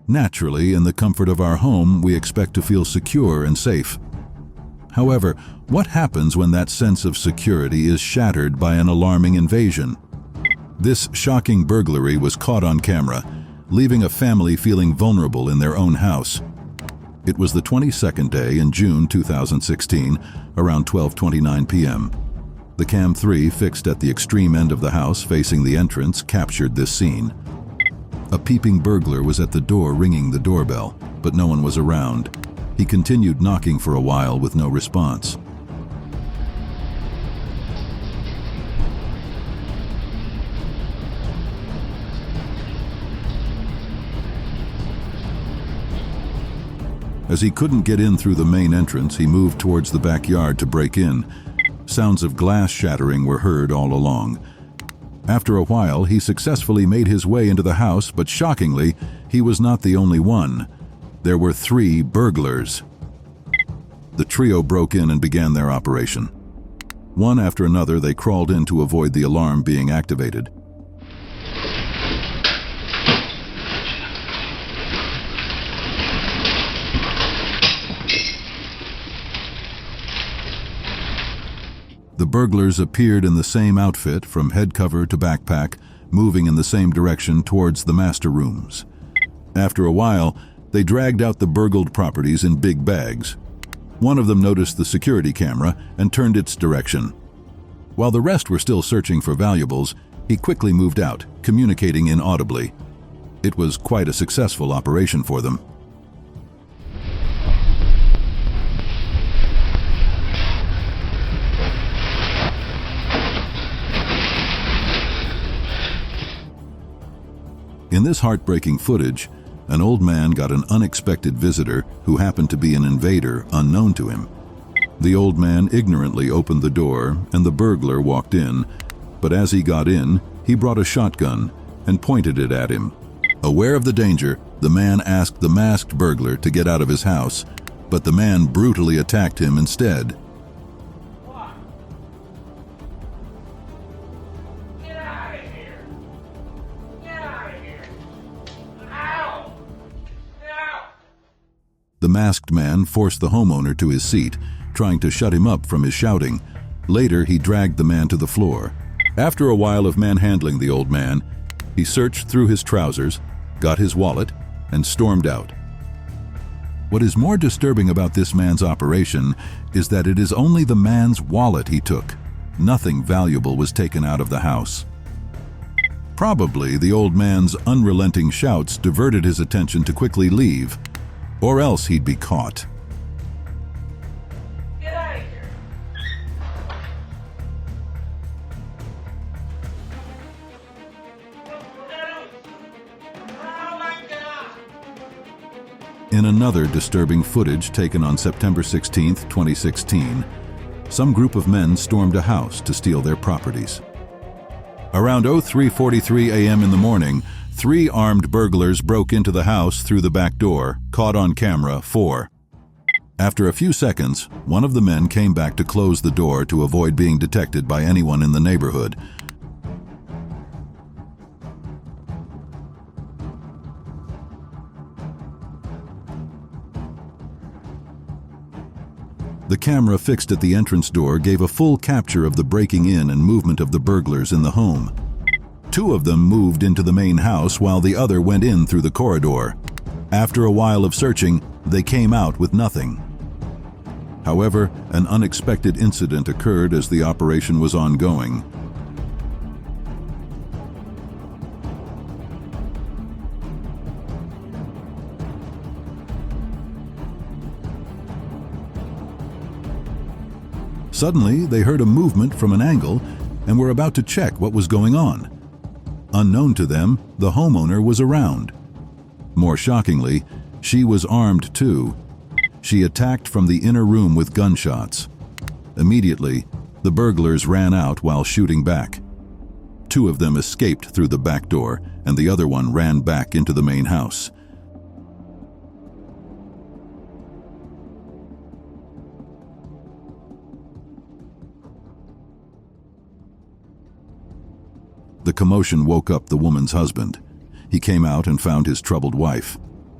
Naturally, in the comfort of our home, we expect to feel secure and safe. However, what happens when that sense of security is shattered by an alarming invasion? This shocking burglary was caught on camera, leaving a family feeling vulnerable in their own house. It was the 22nd day in June 2016, around 12:29 p.m. The Cam 3 fixed at the extreme end of the house facing the entrance captured this scene. A peeping burglar was at the door ringing the doorbell, but no one was around. He continued knocking for a while with no response. As he couldn't get in through the main entrance, he moved towards the backyard to break in. Sounds of glass shattering were heard all along. After a while, he successfully made his way into the house, but shockingly, he was not the only one. There were 3 burglars. The trio broke in and began their operation. One after another, they crawled in to avoid the alarm being activated. The burglars appeared in the same outfit, from head cover to backpack, moving in the same direction towards the master rooms. After a while, they dragged out the burgled properties in big bags. One of them noticed the security camera and turned its direction. While the rest were still searching for valuables, he quickly moved out, communicating inaudibly. It was quite a successful operation for them. In this heartbreaking footage, an old man got an unexpected visitor who happened to be an invader unknown to him. The old man ignorantly opened the door and the burglar walked in, but as he got in, he brought a shotgun and pointed it at him. Aware of the danger, the man asked the masked burglar to get out of his house, but the man brutally attacked him instead. The masked man forced the homeowner to his seat, trying to shut him up from his shouting. Later, he dragged the man to the floor. After a while of manhandling the old man, he searched through his trousers, got his wallet, and stormed out. What is more disturbing about this man's operation is that it is only the man's wallet he took. Nothing valuable was taken out of the house. Probably the old man's unrelenting shouts diverted his attention to quickly leave, or else he'd be caught. Get out of here. Oh my God. In another disturbing footage taken on September 16, 2016, some group of men stormed a house to steal their properties. Around 03:43 a.m. in the morning, 3 armed burglars broke into the house through the back door, caught on camera 4. After a few seconds, one of the men came back to close the door to avoid being detected by anyone in the neighborhood. The camera fixed at the entrance door gave a full capture of the breaking in and movement of the burglars in the home. 2 of them moved into the main house while the other went in through the corridor. After a while of searching, they came out with nothing. However, an unexpected incident occurred as the operation was ongoing. Suddenly, they heard a movement from an angle and were about to check what was going on. Unknown to them, the homeowner was around. More shockingly, she was armed too. She attacked from the inner room with gunshots. Immediately, the burglars ran out while shooting back. 2 of them escaped through the back door, and the other one ran back into the main house. The commotion woke up the woman's husband. He came out and found his troubled wife.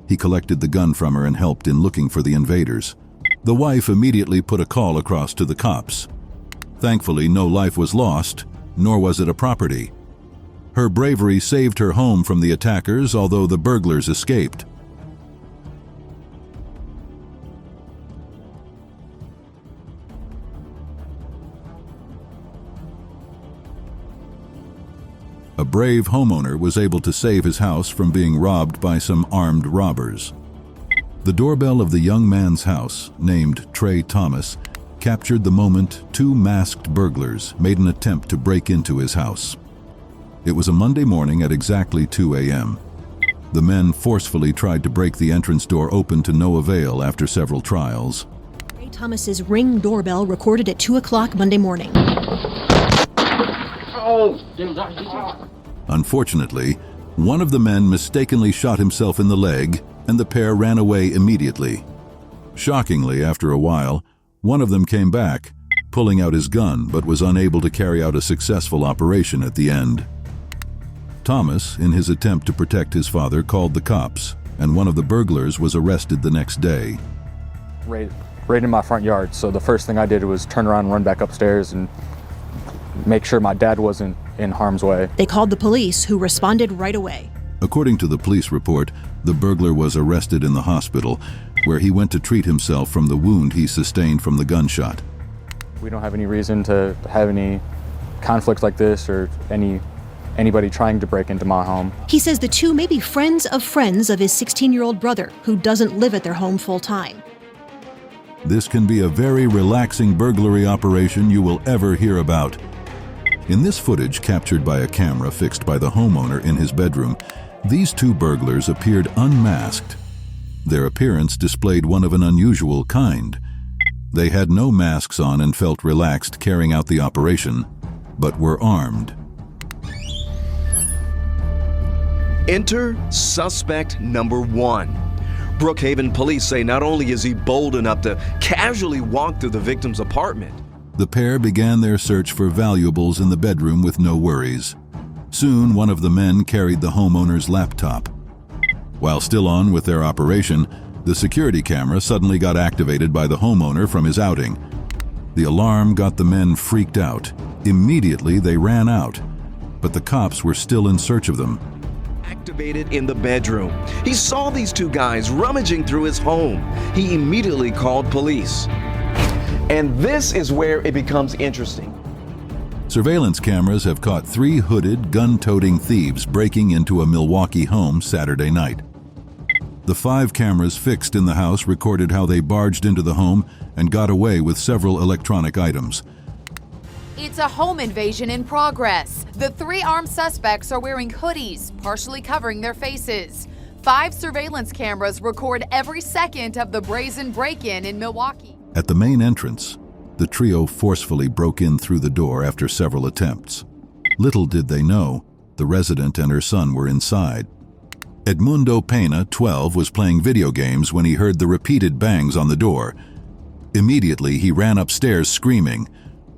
He collected the gun from her and helped in looking for the invaders. The wife immediately put a call across to the cops. Thankfully, no life was lost, nor was it a property. Her bravery saved her home from the attackers, although the burglars escaped. A brave homeowner was able to save his house from being robbed by some armed robbers. The doorbell of the young man's house, named Trey Thomas, captured the moment two masked burglars made an attempt to break into his house. It was a Monday morning at exactly 2 a.m. The men forcefully tried to break the entrance door open to no avail after several trials. Trey Thomas's Ring doorbell recorded at 2 o'clock Monday morning. Unfortunately, one of the men mistakenly shot himself in the leg, and the pair ran away immediately. Shockingly, after a while, one of them came back, pulling out his gun, but was unable to carry out a successful operation at the end. Thomas, in his attempt to protect his father, called the cops, and one of the burglars was arrested the next day. Right in my front yard, so the first thing I did was turn around and run back upstairs and make sure my dad wasn't in harm's way. They called the police, who responded right away. According to the police report, the burglar was arrested in the hospital, where he went to treat himself from the wound he sustained from the gunshot. We don't have any reason to have any conflict like this or anybody trying to break into my home. He says the two may be friends of his 16-year-old brother, who doesn't live at their home full-time. This can be a very relaxing burglary operation you will ever hear about. In this footage captured by a camera fixed by the homeowner in his bedroom, these two burglars appeared unmasked. Their appearance displayed one of an unusual kind. They had no masks on and felt relaxed carrying out the operation, but were armed. Enter suspect number 1. Brookhaven police say not only is he bold enough to casually walk through the victim's apartment, The pair began their search for valuables in the bedroom with no worries. Soon, one of the men carried the homeowner's laptop. While still on with their operation, the security camera suddenly got activated by the homeowner from his outing. The alarm got the men freaked out. Immediately, they ran out, but the cops were still in search of them. Activated in the bedroom. He saw these two guys rummaging through his home. He immediately called police. And this is where it becomes interesting. Surveillance cameras have caught 3 hooded, gun-toting thieves breaking into a Milwaukee home Saturday night. The 5 cameras fixed in the house recorded how they barged into the home and got away with several electronic items. It's a home invasion in progress. The 3 armed suspects are wearing hoodies, partially covering their faces. 5 surveillance cameras record every second of the Brazen break-in in Milwaukee. At the main entrance, the trio forcefully broke in through the door after several attempts. Little did they know, the resident and her son were inside. Edmundo Pena, 12, was playing video games when he heard the repeated bangs on the door. Immediately, he ran upstairs screaming.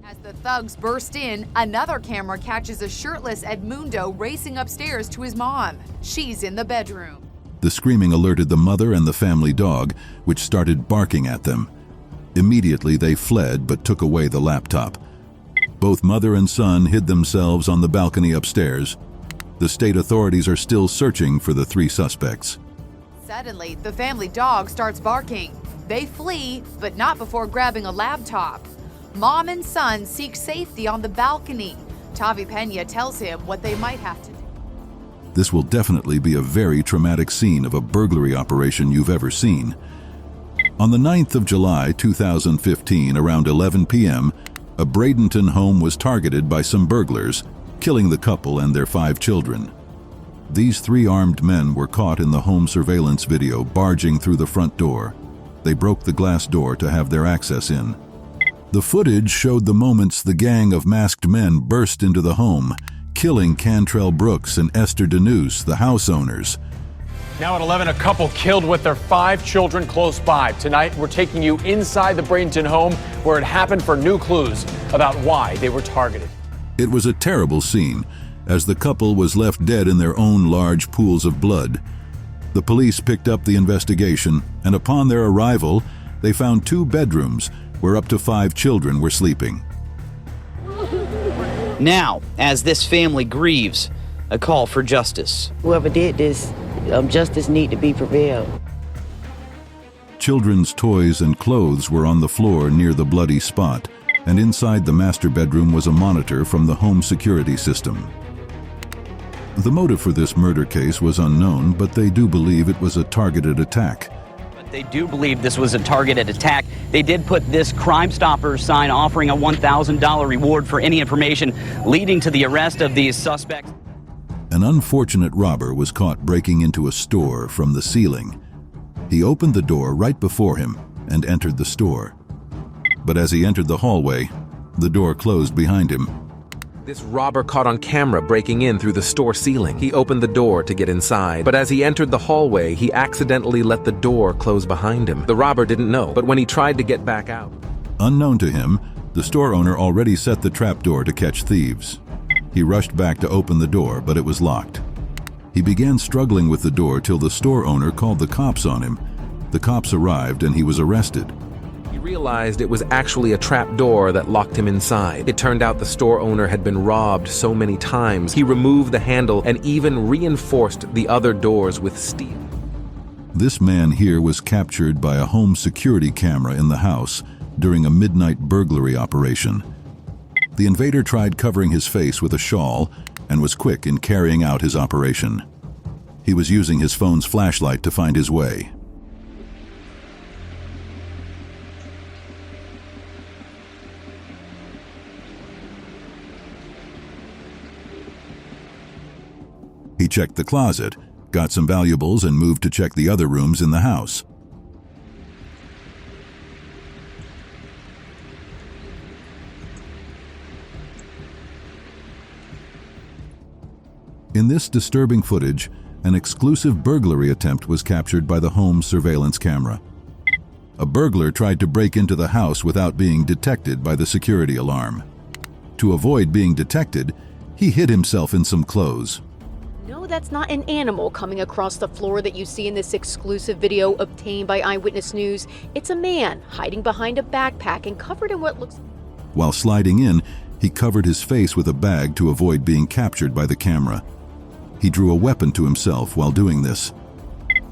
As the thugs burst in, another camera catches a shirtless Edmundo racing upstairs to his mom. She's in the bedroom. The screaming alerted the mother and the family dog, which started barking at them. Immediately, they fled but took away the laptop. Both mother and son hid themselves on the balcony upstairs. The state authorities are still searching for the 3 suspects. Suddenly, the family dog starts barking. They flee, but not before grabbing a laptop. Mom and son seek safety on the balcony. Tavi Pena tells him what they might have to do. This will definitely be a very traumatic scene of a burglary operation you've ever seen. On the 9th of July 2015, around 11 p.m., a Bradenton home was targeted by some burglars, killing the couple and their 5 children. These 3 armed men were caught in the home surveillance video barging through the front door. They broke the glass door to have their access in. The footage showed the moments the gang of masked men burst into the home, killing Cantrell Brooks and Esther Denuse, the house owners. Now at 11, a couple killed with their 5 children close by. Tonight, we're taking you inside the Bradenton home where it happened for new clues about why they were targeted. It was a terrible scene, as the couple was left dead in their own large pools of blood. The police picked up the investigation, and upon their arrival, they found 2 bedrooms where up to 5 children were sleeping. Now, as this family grieves, a call for justice. Whoever did this, justice need to be prevailed. Children's toys and clothes were on the floor near the bloody spot, and inside the master bedroom was a monitor from the home security system. The motive for this murder case was unknown, but they do believe it was a targeted attack. But they do believe this was a targeted attack. They did put this Crime Stoppers sign offering a $1,000 reward for any information leading to the arrest of these suspects. An unfortunate robber was caught breaking into a store from the ceiling. He opened the door right before him and entered the store. But as he entered the hallway, the door closed behind him. This robber caught on camera breaking in through the store ceiling. He opened the door to get inside, but as he entered the hallway, he accidentally let the door close behind him. The robber didn't know, but when he tried to get back out... Unknown to him, the store owner already set the trapdoor to catch thieves. He rushed back to open the door, but it was locked. He began struggling with the door till the store owner called the cops on him. The cops arrived and he was arrested. He realized it was actually a trap door that locked him inside. It turned out the store owner had been robbed so many times. He removed the handle and even reinforced the other doors with steel. This man here was captured by a home security camera in the house during a midnight burglary operation. The invader tried covering his face with a shawl and was quick in carrying out his operation. He was using his phone's flashlight to find his way. He checked the closet, got some valuables, and moved to check the other rooms in the house. In this disturbing footage, an exclusive burglary attempt was captured by the home surveillance camera. A burglar tried to break into the house without being detected by the security alarm. To avoid being detected, he hid himself in some clothes. No, that's not an animal coming across the floor that you see in this exclusive video obtained by Eyewitness News. It's a man hiding behind a backpack and covered in what looks... While sliding in, he covered his face with a bag to avoid being captured by the camera. He drew a weapon to himself while doing this.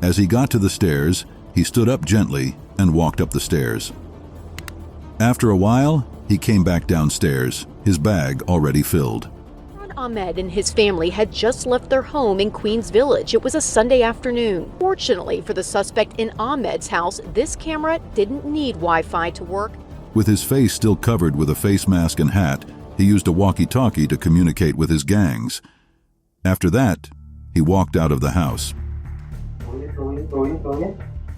As he got to the stairs, he stood up gently and walked up the stairs. After a while, he came back downstairs, his bag already filled. Ahmed and his family had just left their home in Queens Village. It was a Sunday afternoon. Fortunately for the suspect in Ahmed's house, this camera didn't need Wi-Fi to work. With his face still covered with a face mask and hat, he used a walkie-talkie to communicate with his gangs. After that, he walked out of the house.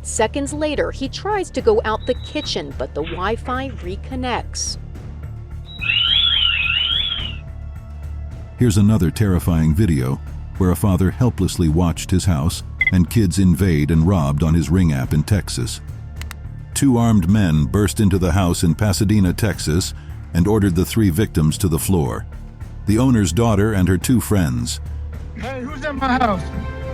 Seconds later, he tries to go out the kitchen, but the Wi-Fi reconnects. Here's another terrifying video where a father helplessly watched his house and kids invade and robbed on his Ring app in Texas. 2 armed men burst into the house in Pasadena, Texas, and ordered the 3 victims to the floor. The owner's daughter and her 2 friends. Hey, who's in my house?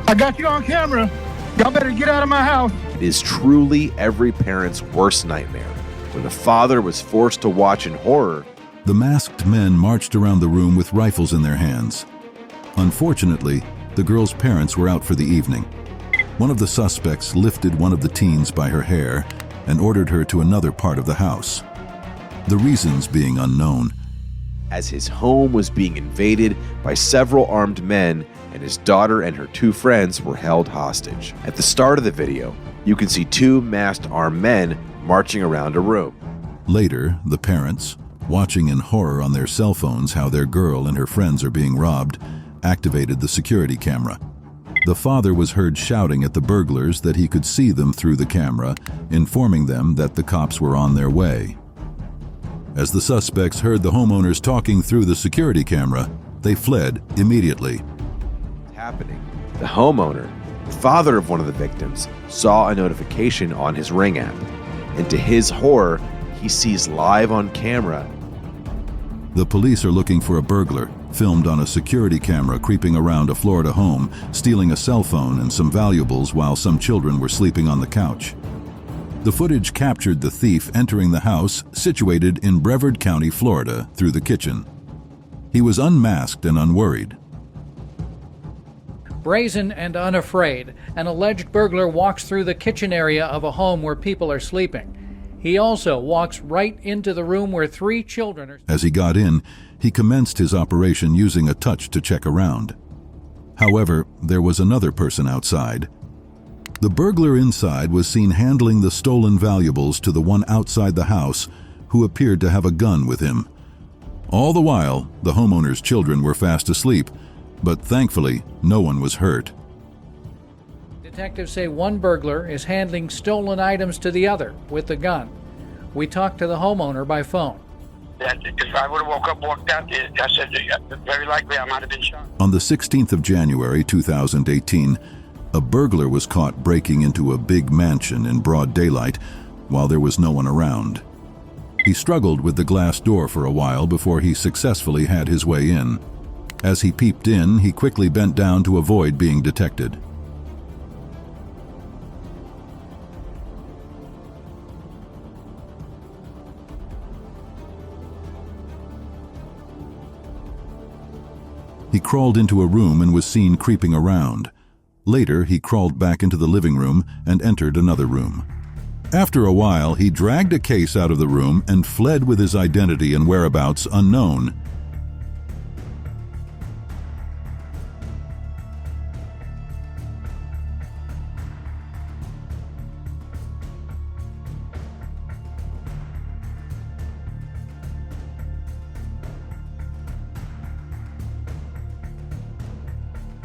I got you on camera. Y'all better get out of my house. It is truly every parent's worst nightmare when the father was forced to watch in horror. The masked men marched around the room with rifles in their hands. Unfortunately, the girl's parents were out for the evening. One of the suspects lifted one of the teens by her hair and ordered her to another part of the house. The reasons being unknown. As his home was being invaded by several armed men and his daughter and her 2 friends were held hostage. At the start of the video, you can see 2 masked armed men marching around a room. Later, the parents, watching in horror on their cell phones how their girl and her friends are being robbed, activated the security camera. The father was heard shouting at the burglars that he could see them through the camera, informing them that the cops were on their way. As the suspects heard the homeowners talking through the security camera, they fled immediately. Happening. The homeowner, the father of one of the victims, saw a notification on his Ring app, and to his horror, he sees live on camera The police are looking for a burglar, filmed on a security camera creeping around a Florida home, stealing a cell phone and some valuables while some children were sleeping on the couch. The footage captured the thief entering the house situated in Brevard County, Florida, through the kitchen. He was unmasked and unworried. Brazen and unafraid, an alleged burglar walks through the kitchen area of a home where people are sleeping. He also walks right into the room where 3 children are. As he got in, he commenced his operation using a touch to check around. However, there was another person outside. The burglar inside was seen handling the stolen valuables to the one outside the house, who appeared to have a gun with him. All the while, the homeowner's children were fast asleep, but thankfully, no one was hurt. Detectives say one burglar is handing stolen items to the other with the gun. We talked to the homeowner by phone. If I would have woke up, walked out there, I said, very likely I might have been shot. On the 16th of January 2018, a burglar was caught breaking into a big mansion in broad daylight while there was no one around. He struggled with the glass door for a while before he successfully had his way in. As he peeped in, he quickly bent down to avoid being detected. He crawled into a room and was seen creeping around. Later, he crawled back into the living room and entered another room. After a while, he dragged a case out of the room and fled with his identity and whereabouts unknown.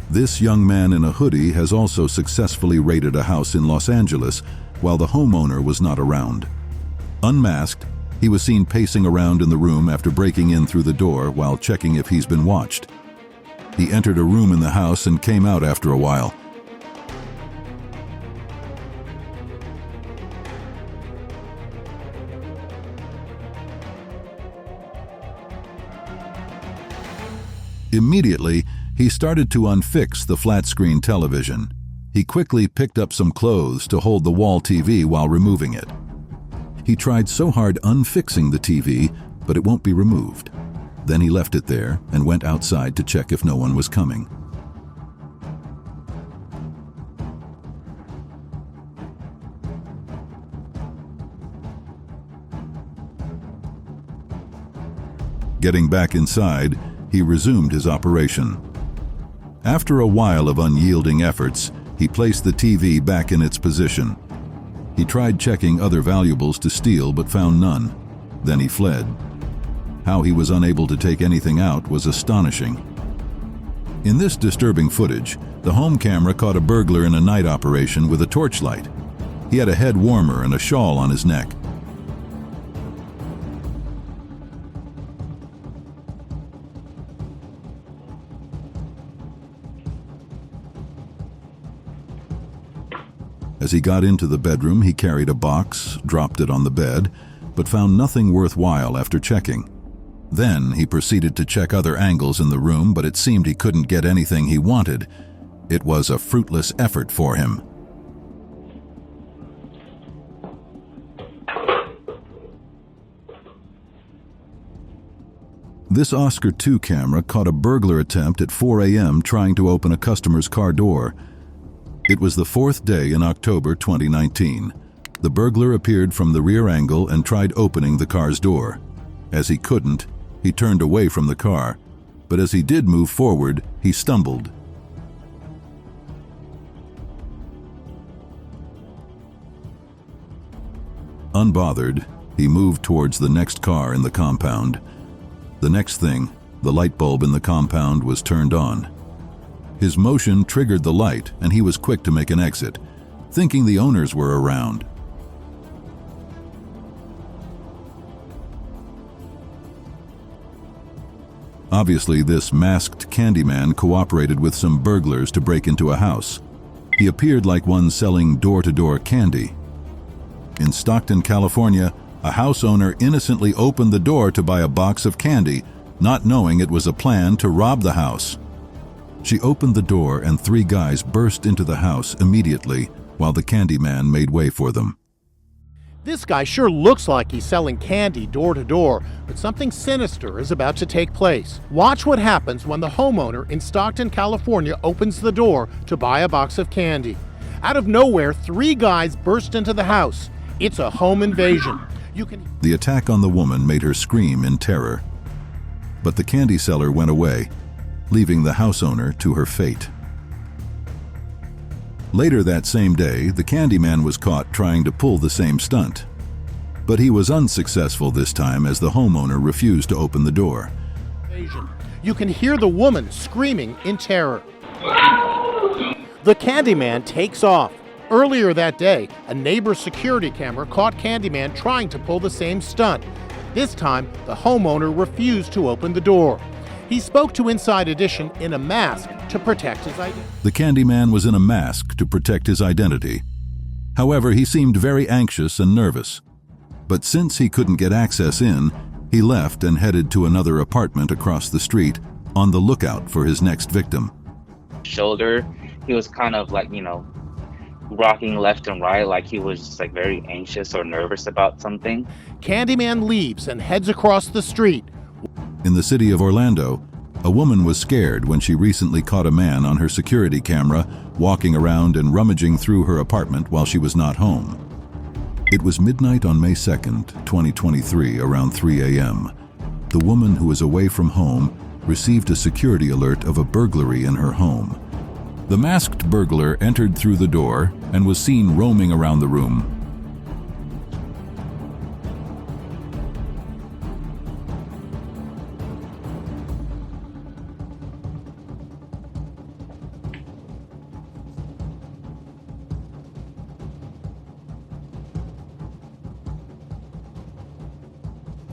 This young man in a hoodie has also successfully raided a house in Los Angeles while the homeowner was not around. Unmasked, he was seen pacing around in the room after breaking in through the door while checking if he's been watched. He entered a room in the house and came out after a while. Immediately, he started to unfix the flat-screen television. He quickly picked up some clothes to hold the wall TV while removing it. He tried so hard unfixing the TV, but it won't be removed. Then he left it there and went outside to check if no one was coming. Getting back inside, he resumed his operation. After a while of unyielding efforts, he placed the TV back in its position. He tried checking other valuables to steal but found none. Then he fled. How he was unable to take anything out was astonishing. In this disturbing footage, the home camera caught a burglar in a night operation with a torchlight. He had a head warmer and a shawl on his neck. As he got into the bedroom, he carried a box, dropped it on the bed, but found nothing worthwhile after checking. Then he proceeded to check other angles in the room, but it seemed he couldn't get anything he wanted. It was a fruitless effort for him. This Oscar II camera caught a burglar attempt at 4 a.m. trying to open a customer's car door. It was the 4th day in October 2019. The burglar appeared from the rear angle and tried opening the car's door. As he couldn't, he turned away from the car, but as he did move forward, he stumbled. Unbothered, he moved towards the next car in the compound. The next thing, the light bulb in the compound was turned on. His motion triggered the light, and he was quick to make an exit, thinking the owners were around. Obviously, this masked Candyman cooperated with some burglars to break into a house. He appeared like one selling door-to-door candy. In Stockton, California, a house owner innocently opened the door to buy a box of candy not knowing it was a plan to rob the house. She opened the door and 3 guys burst into the house immediately while the candy man made way for them. This guy sure looks like he's selling candy door to door, but something sinister is about to take place. Watch what happens when the homeowner in Stockton, California opens the door to buy a box of candy. Out of nowhere, 3 guys burst into the house. It's a home invasion. The attack on the woman made her scream in terror. But the candy seller went away, leaving the house owner to her fate. Later that same day, the candy man was caught trying to pull the same stunt. But he was unsuccessful this time as the homeowner refused to open the door. You can hear the woman screaming in terror. The Candyman takes off. Earlier that day, a neighbor's security camera caught Candyman trying to pull the same stunt. This time, the homeowner refused to open the door. He spoke to Inside Edition in a mask to protect his identity. The Candyman was in a mask to protect his identity. However, he seemed very anxious and nervous. But since he couldn't get access in, he left and headed to another apartment across the street, on the lookout for his next victim. Shoulder, he was kind of like, rocking left and right, like he was just like very anxious or nervous about something. Candyman leaves and heads across the street. In the city of Orlando, a woman was scared when she recently caught a man on her security camera walking around and rummaging through her apartment while she was not home. It was midnight on May 2nd, 2023, around 3 a.m. The woman, who was away from home, received a security alert of a burglary in her home. The masked burglar entered through the door and was seen roaming around the room.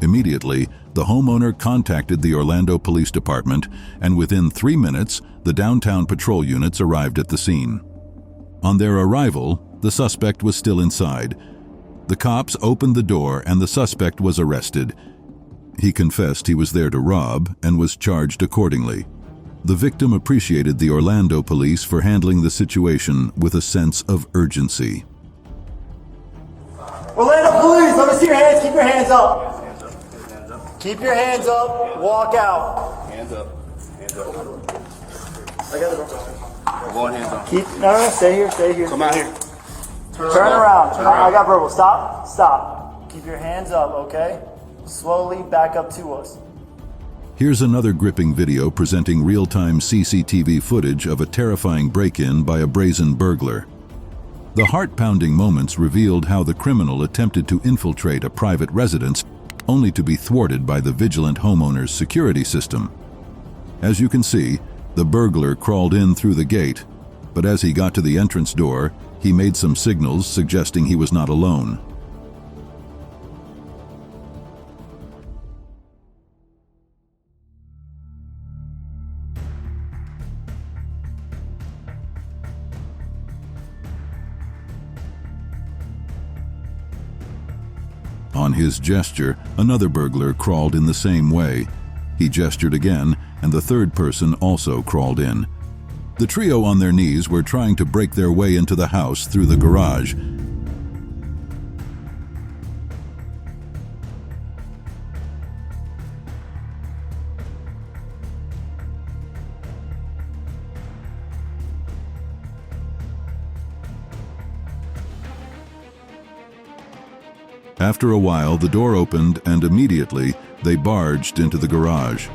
Immediately, the homeowner contacted the Orlando Police Department, and within 3 minutes, the downtown patrol units arrived at the scene. On their arrival, the suspect was still inside. The cops opened the door and the suspect was arrested. He confessed he was there to rob and was charged accordingly. The victim appreciated the Orlando police for handling the situation with a sense of urgency. Orlando Police, let me see your hands. Keep your hands up. Keep your hands up. Walk out. Hands up. Hands up. I got it. One hands up. No, stay here. Stay here. Come out here. Turn around. I got verbal. Stop. Stop. Keep your hands up, okay? Slowly back up to us. Here's another gripping video presenting real-time CCTV footage of a terrifying break-in by a brazen burglar. The heart-pounding moments revealed how the criminal attempted to infiltrate a private residence, only to be thwarted by the vigilant homeowner's security system. As you can see, the burglar crawled in through the gate, but as he got to the entrance door, he made some signals suggesting he was not alone. On his gesture, another burglar crawled in the same way. He gestured again, and the third person also crawled in. The trio on their knees were trying to break their way into the house through the garage. After a while, the door opened and immediately they barged into the garage.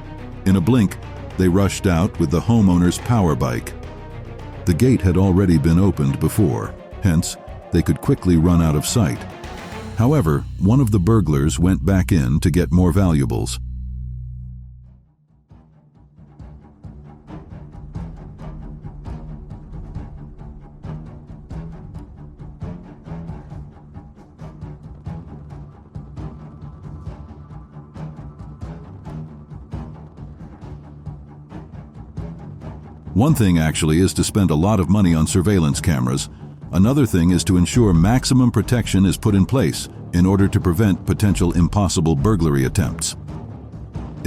In a blink, they rushed out with the homeowner's power bike. The gate had already been opened before, hence, they could quickly run out of sight. However, one of the burglars went back in to get more valuables. One thing actually is to spend a lot of money on surveillance cameras. Another thing is to ensure maximum protection is put in place in order to prevent potential impossible burglary attempts.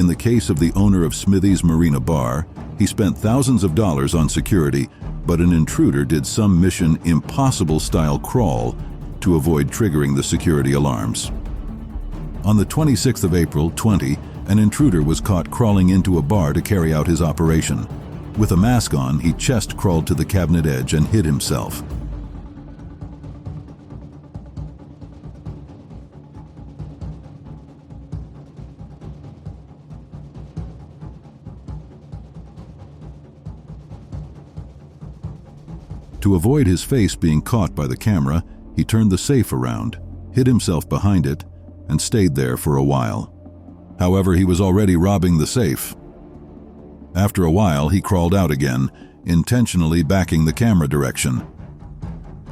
In the case of the owner of Smithy's Marina Bar, he spent thousands of dollars on security, but an intruder did some Mission Impossible-style crawl to avoid triggering the security alarms. On the 26th of April, 20, an intruder was caught crawling into a bar to carry out his operation. With a mask on, he chest crawled to the cabinet edge and hid himself. To avoid his face being caught by the camera, he turned the safe around, hid himself behind it, and stayed there for a while. However, he was already robbing the safe. After a while, he crawled out again, intentionally backing the camera direction.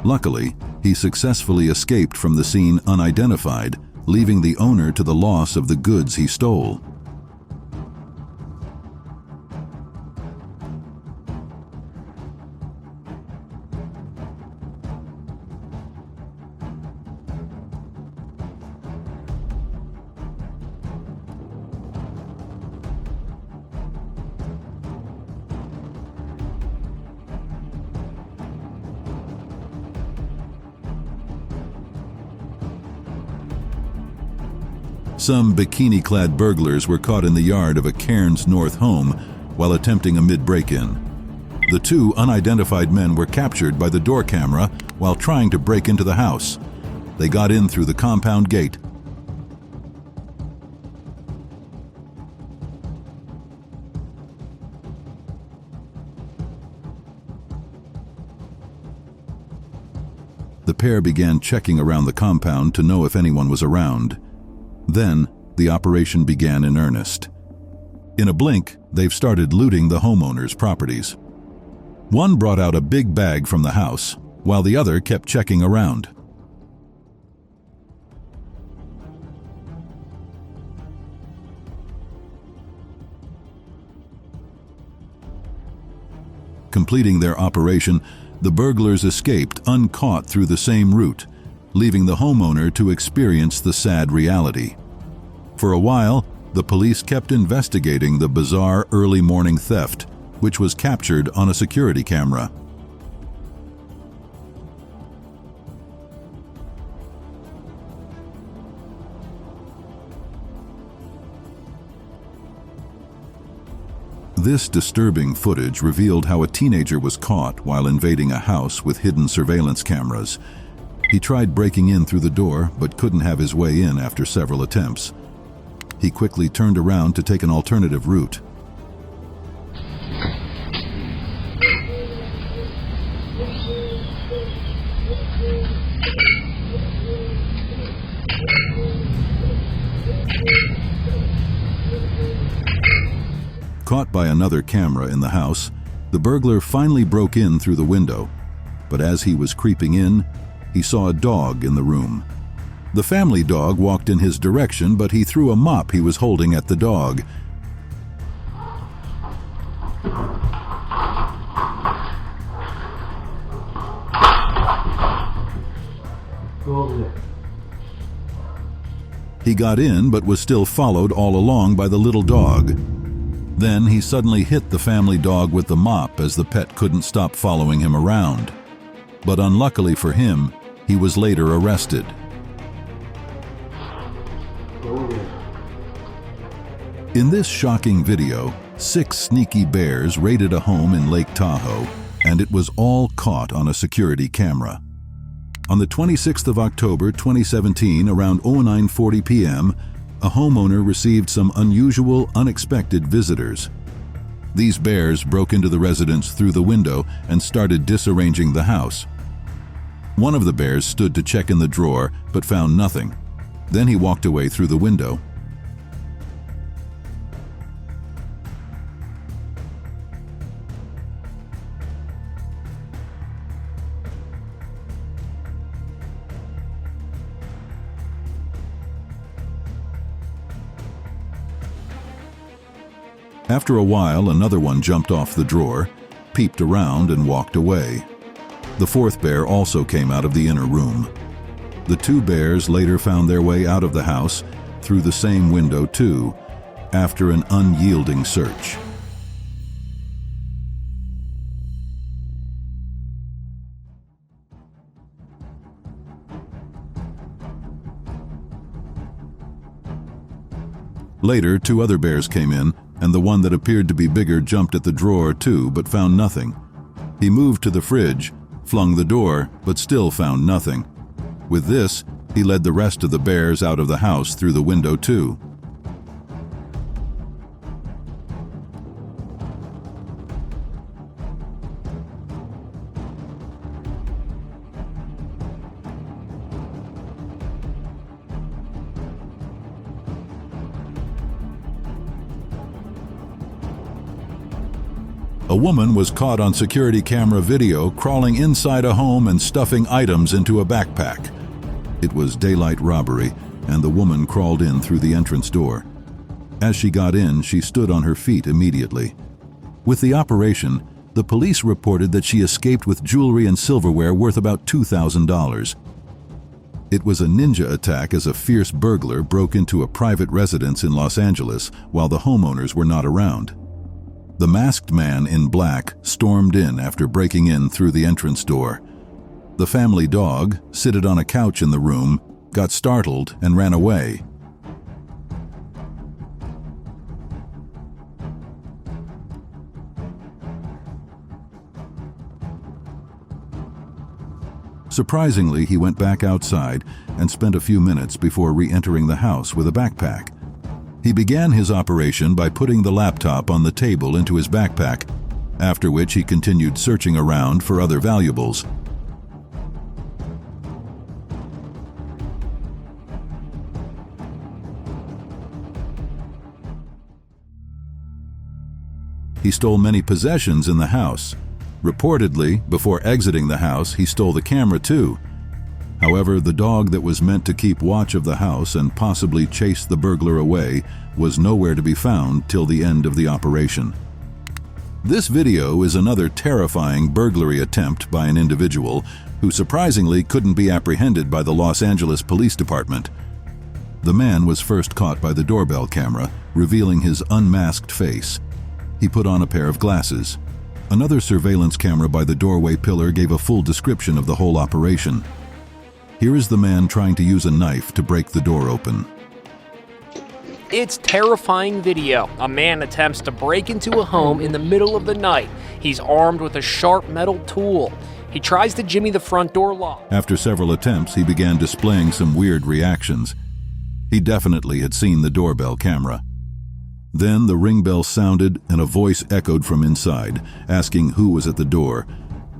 Luckily, he successfully escaped from the scene unidentified, leaving the owner to the loss of the goods he stole. Some bikini-clad burglars were caught in the yard of a Cairns North home while attempting a mid-break-in. The two unidentified men were captured by the door camera while trying to break into the house. They got in through the compound gate. The pair began checking around the compound to know if anyone was around. Then, the operation began in earnest. In a blink, they've started looting the homeowner's properties. One brought out a big bag from the house, while the other kept checking around. Completing their operation, the burglars escaped uncaught through the same route, leaving the homeowner to experience the sad reality. For a while, the police kept investigating the bizarre early morning theft, which was captured on a security camera. This disturbing footage revealed how a teenager was caught while invading a house with hidden surveillance cameras. He tried breaking in through the door, but couldn't have his way in after several attempts. He quickly turned around to take an alternative route. Caught by another camera in the house, the burglar finally broke in through the window. But as he was creeping in, he saw a dog in the room. The family dog walked in his direction, but he threw a mop he was holding at the dog. Go over there. He got in, but was still followed all along by the little dog. Then he suddenly hit the family dog with the mop as the pet couldn't stop following him around. But unluckily for him, he was later arrested. In this shocking video, 6 sneaky bears raided a home in Lake Tahoe, and it was all caught on a security camera. On the 26th of October 2017, around 09:40 p.m., a homeowner received some unusual, unexpected visitors. These bears broke into the residence through the window and started disarranging the house. One of the bears stood to check in the drawer, but found nothing. Then he walked away through the window. After a while, another one jumped off the drawer, peeped around, and walked away. The 4th bear also came out of the inner room. The 2 bears later found their way out of the house through the same window too, after an unyielding search. Later, 2 other bears came in, and the one that appeared to be bigger jumped at the drawer too, but found nothing. He moved to the fridge, flung the door, but still found nothing. With this, he led the rest of the bears out of the house through the window too. A woman was caught on security camera video crawling inside a home and stuffing items into a backpack. It was daylight robbery, and the woman crawled in through the entrance door. As she got in, she stood on her feet immediately. With the operation, the police reported that she escaped with jewelry and silverware worth about $2,000. It was a ninja attack as a fierce burglar broke into a private residence in Los Angeles while the homeowners were not around. The masked man in black stormed in after breaking in through the entrance door. The family dog, seated on a couch in the room, got startled and ran away. Surprisingly, he went back outside and spent a few minutes before re-entering the house with a backpack. He began his operation by putting the laptop on the table into his backpack, after which he continued searching around for other valuables. He stole many possessions in the house. Reportedly, before exiting the house, he stole the camera too. However, the dog that was meant to keep watch of the house and possibly chase the burglar away was nowhere to be found till the end of the operation. This video is another terrifying burglary attempt by an individual who surprisingly couldn't be apprehended by the Los Angeles Police Department. The man was first caught by the doorbell camera, revealing his unmasked face. He put on a pair of glasses. Another surveillance camera by the doorway pillar gave a full description of the whole operation. Here is the man trying to use a knife to break the door open. It's terrifying video. A man attempts to break into a home in the middle of the night. He's armed with a sharp metal tool. He tries to jimmy the front door lock. After several attempts, he began displaying some weird reactions. He definitely had seen the doorbell camera. Then the ring bell sounded and a voice echoed from inside, asking who was at the door,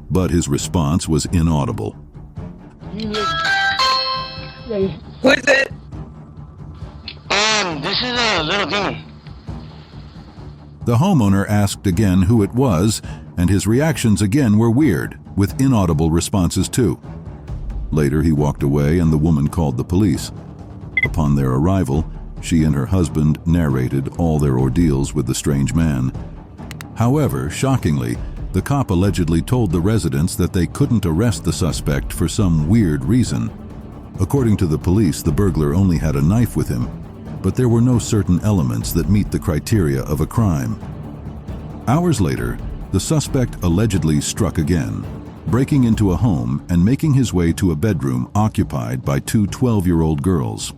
but his response was inaudible. Who is it? This is a little girl. The homeowner asked again who it was, and his reactions again were weird, with inaudible responses too. Later he walked away and the woman called the police. Upon their arrival, she and her husband narrated all their ordeals with the strange man. However, shockingly, the cop allegedly told the residents that they couldn't arrest the suspect for some weird reason. According to the police, the burglar only had a knife with him, but there were no certain elements that meet the criteria of a crime. Hours later, the suspect allegedly struck again, breaking into a home and making his way to a bedroom occupied by two 12-year-old girls.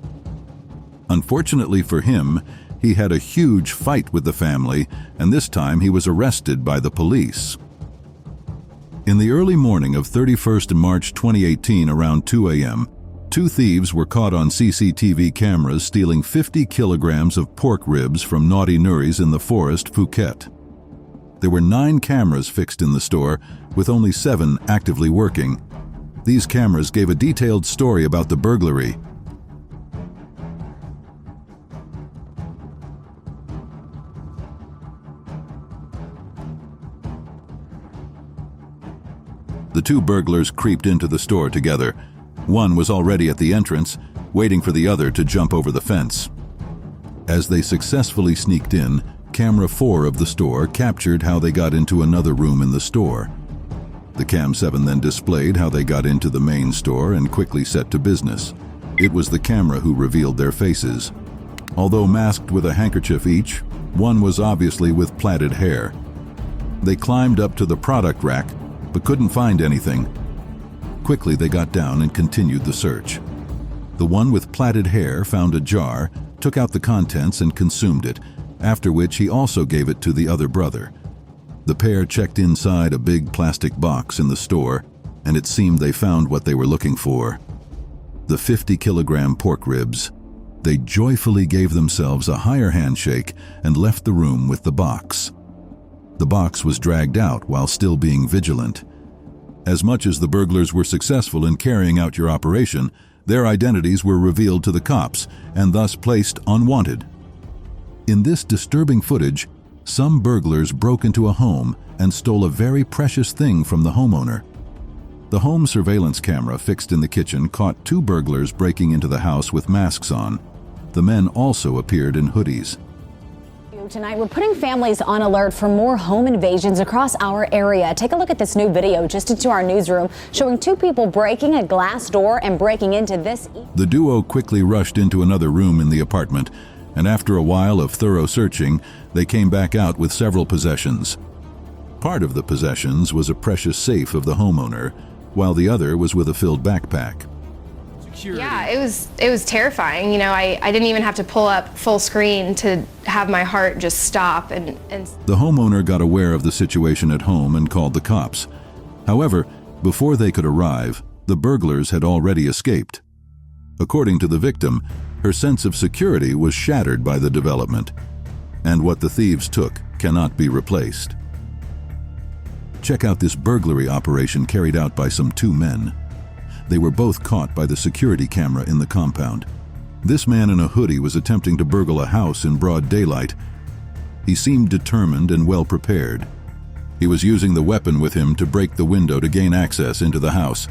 Unfortunately for him, he had a huge fight with the family, and this time he was arrested by the police. In the early morning of 31st March 2018 around 2 a.m., two thieves were caught on CCTV cameras stealing 50 kilograms of pork ribs from Naughty Nuri's in the forest, Phuket. There were 9 cameras fixed in the store, with only 7 actively working. These cameras gave a detailed story about the burglary. The two burglars creeped into the store together. One was already at the entrance, waiting for the other to jump over the fence. As they successfully sneaked in, camera 4 of the store captured how they got into another room in the store. The Cam 7 then displayed how they got into the main store and quickly set to business. It was the camera who revealed their faces. Although masked with a handkerchief each, one was obviously with plaited hair. They climbed up to the product rack, but couldn't find anything. Quickly they got down and continued the search. The one with plaited hair found a jar, took out the contents and consumed it, after which he also gave it to the other brother. The pair checked inside a big plastic box in the store, and it seemed they found what they were looking for. The 50-kilogram pork ribs. They joyfully gave themselves a higher handshake and left the room with the box. The box was dragged out while still being vigilant. As much as the burglars were successful in carrying out your operation, their identities were revealed to the cops and thus placed on wanted. In this disturbing footage, some burglars broke into a home and stole a very precious thing from the homeowner. The home surveillance camera fixed in the kitchen caught 2 burglars breaking into the house with masks on. The men also appeared in hoodies. Tonight, we're putting families on alert for more home invasions across our area. Take a look at this new video just into our newsroom showing 2 people breaking a glass door and breaking into this. The duo quickly rushed into another room in the apartment, and after a while of thorough searching, they came back out with several possessions. Part of the possessions was a precious safe of the homeowner, while the other was with a filled backpack. Yeah, it was terrifying. You know, I didn't even have to pull up full screen to have my heart just stop. And The homeowner got aware of the situation at home and called the cops. However, before they could arrive, the burglars had already escaped. According to the victim, her sense of security was shattered by the development, and what the thieves took cannot be replaced. Check out this burglary operation carried out by some 2 men. They were both caught by the security camera in the compound. This man in a hoodie was attempting to burgle a house in broad daylight. He seemed determined and well prepared. He was using the weapon with him to break the window to gain access into the house.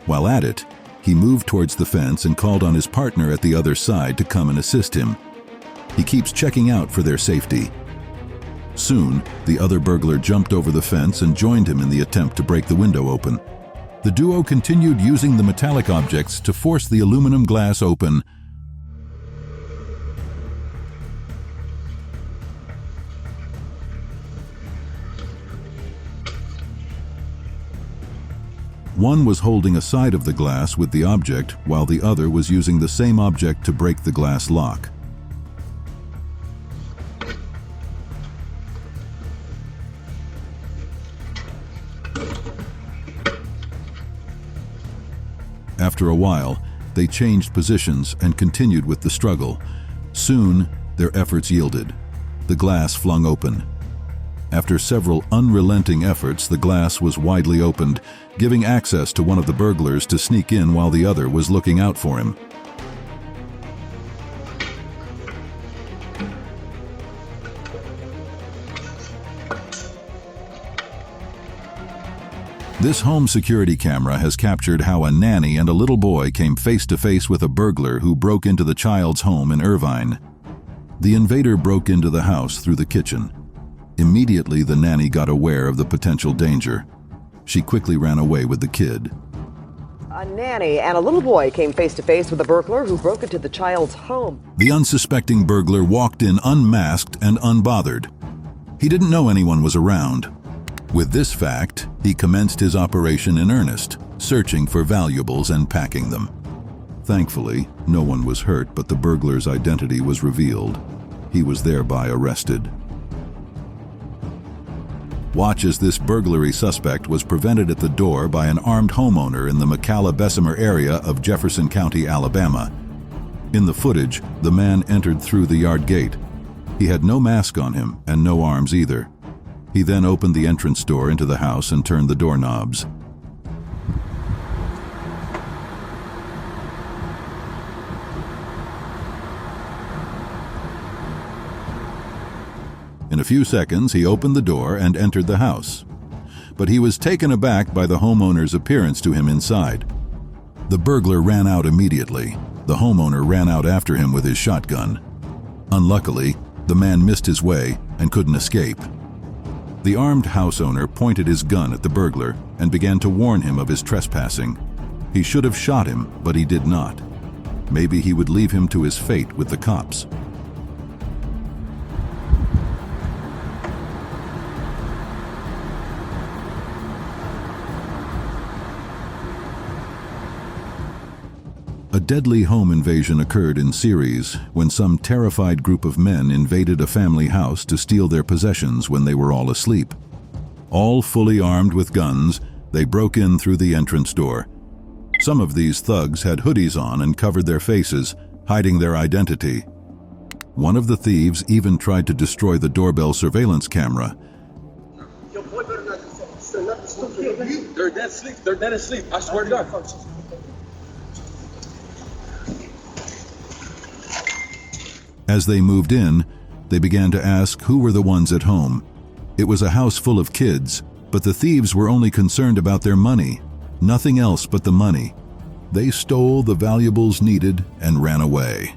While at it, he moved towards the fence and called on his partner at the other side to come and assist him. He keeps checking out for their safety. Soon, the other burglar jumped over the fence and joined him in the attempt to break the window open. The duo continued using the metallic objects to force the aluminum glass open. One was holding a side of the glass with the object, while the other was using the same object to break the glass lock. After a while, they changed positions and continued with the struggle. Soon, their efforts yielded. The glass flung open. After several unrelenting efforts, the glass was widely opened, giving access to one of the burglars to sneak in while the other was looking out for him. This home security camera has captured how a nanny and a little boy came face to face with a burglar who broke into the child's home in Irvine. The invader broke into the house through the kitchen. Immediately, the nanny got aware of the potential danger. She quickly ran away with the kid. A nanny and a little boy came face to face with a burglar who broke into the child's home. The unsuspecting burglar walked in unmasked and unbothered. He didn't know anyone was around. With this fact, he commenced his operation in earnest, searching for valuables and packing them. Thankfully, no one was hurt, but the burglar's identity was revealed. He was thereby arrested. Watch as this burglary suspect was prevented at the door by an armed homeowner in the McCalla-Bessemer area of Jefferson County, Alabama. In the footage, the man entered through the yard gate. He had no mask on him and no arms either. He then opened the entrance door into the house and turned the doorknobs. In a few seconds, he opened the door and entered the house. But he was taken aback by the homeowner's appearance to him inside. The burglar ran out immediately. The homeowner ran out after him with his shotgun. Unluckily, the man missed his way and couldn't escape. The armed house owner pointed his gun at the burglar and began to warn him of his trespassing. He should have shot him, but he did not. Maybe he would leave him to his fate with the cops. A deadly home invasion occurred in series when some terrified group of men invaded a family house to steal their possessions when they were all asleep. All fully armed with guns, they broke in through the entrance door. Some of these thugs had hoodies on and covered their faces, hiding their identity. One of the thieves even tried to destroy the doorbell surveillance camera. They're dead asleep. They're dead asleep. I swear to God. As they moved in, they began to ask who were the ones at home. It was a house full of kids, but the thieves were only concerned about their money. Nothing else but the money. They stole the valuables needed and ran away.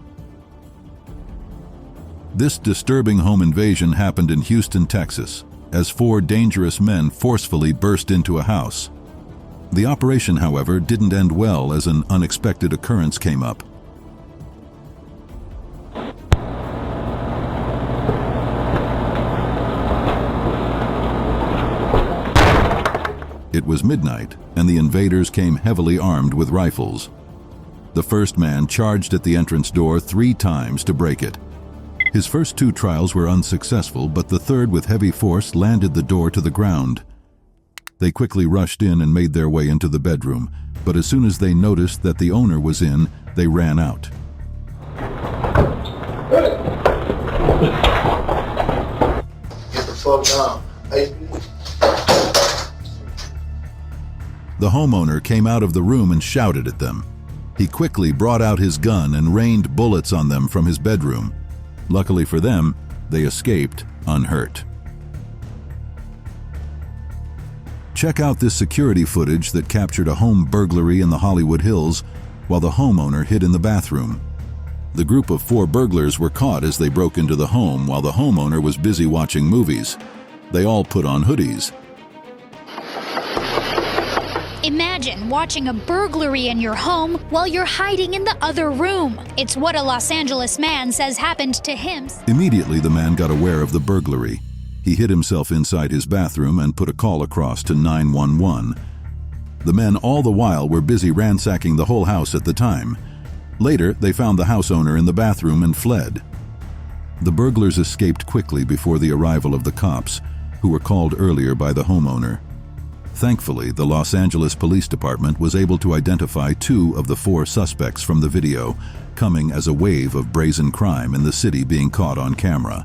This disturbing home invasion happened in Houston, Texas, as 4 dangerous men forcefully burst into a house. The operation, however, didn't end well as an unexpected occurrence came up. It was midnight, and the invaders came heavily armed with rifles. The first man charged at the entrance door 3 times to break it. His first 2 trials were unsuccessful, but the third with heavy force landed the door to the ground. They quickly rushed in and made their way into the bedroom, but as soon as they noticed that the owner was in, they ran out. Get the fuck down. Hey. The homeowner came out of the room and shouted at them. He quickly brought out his gun and rained bullets on them from his bedroom. Luckily for them, they escaped unhurt. Check out this security footage that captured a home burglary in the Hollywood Hills while the homeowner hid in the bathroom. The group of 4 burglars were caught as they broke into the home while the homeowner was busy watching movies. They all put on hoodies. Imagine watching a burglary in your home while you're hiding in the other room. It's what a Los Angeles man says happened to him. Immediately, the man got aware of the burglary. He hid himself inside his bathroom and put a call across to 911. The men all the while were busy ransacking the whole house at the time. Later, they found the house owner in the bathroom and fled. The burglars escaped quickly before the arrival of the cops, who were called earlier by the homeowner. Thankfully, the Los Angeles Police Department was able to identify 2 of the 4 suspects from the video, coming as a wave of brazen crime in the city being caught on camera.